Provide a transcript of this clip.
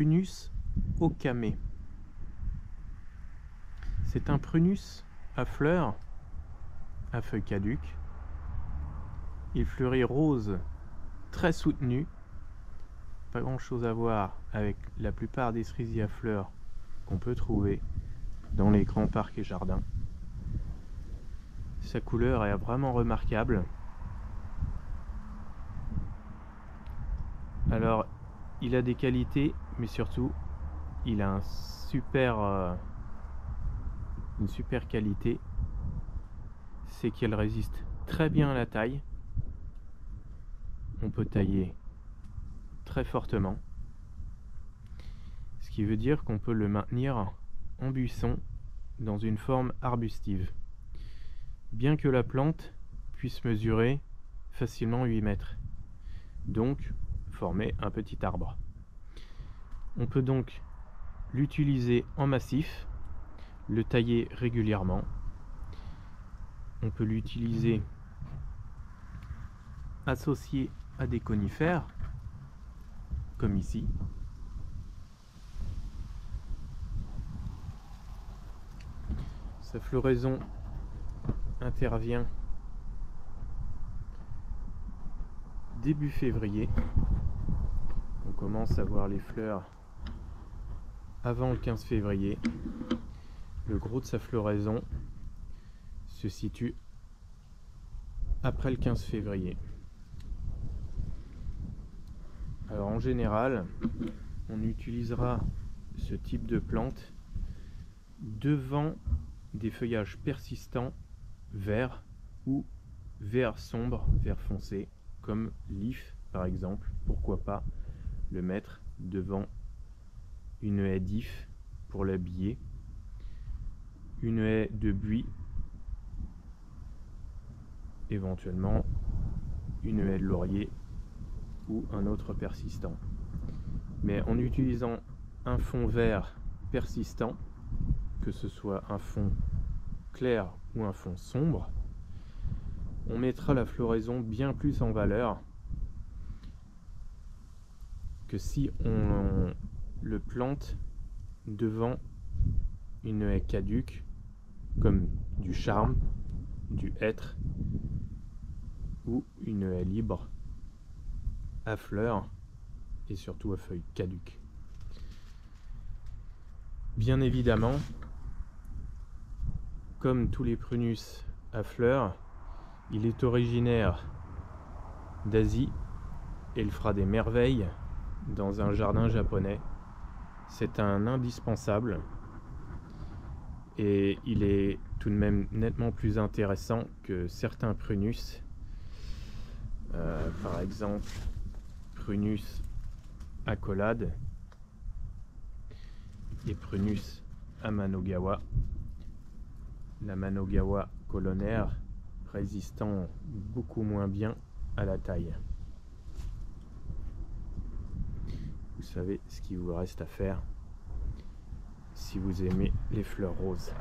Prunus okame. C'est un prunus à fleurs, à feuilles caduques. Il fleurit rose, très soutenu. Pas grand chose à voir avec la plupart des cerisiers à fleurs qu'on peut trouver dans les grands parcs et jardins. Sa couleur est vraiment remarquable. Alors, il a des qualités, mais surtout, il a une super qualité, c'est qu'elle résiste très bien à la taille. On peut tailler très fortement, ce qui veut dire qu'on peut le maintenir en buisson dans une forme arbustive, bien que la plante puisse mesurer facilement 8 mètres, donc former un petit arbre. On peut donc l'utiliser en massif, le tailler régulièrement. On peut l'utiliser associé à des conifères, comme ici. Sa floraison intervient début février. On commence à voir les fleurs avant le 15 février. Le gros de sa floraison se situe après le 15 février. Alors en général, on utilisera ce type de plante devant des feuillages persistants verts ou vert sombre, vert foncé, comme l'if par exemple. Pourquoi pas le mettre devant une haie d'if pour l'habiller, une haie de buis, éventuellement une haie de laurier ou un autre persistant. Mais en utilisant un fond vert persistant, que ce soit un fond clair ou un fond sombre, on mettra la floraison bien plus en valeur que si on le plante devant une haie caduque comme du charme, du hêtre ou une haie libre à fleurs et surtout à feuilles caduques. Bien évidemment, comme tous les prunus à fleurs, il est originaire d'Asie et il fera des merveilles dans un jardin japonais. C'est un indispensable et il est tout de même nettement plus intéressant que certains prunus, par exemple Prunus accolade et Prunus amanogawa, la Manogawa colonnaire résistant beaucoup moins bien à la taille. Vous savez ce qu'il vous reste à faire si vous aimez les fleurs roses.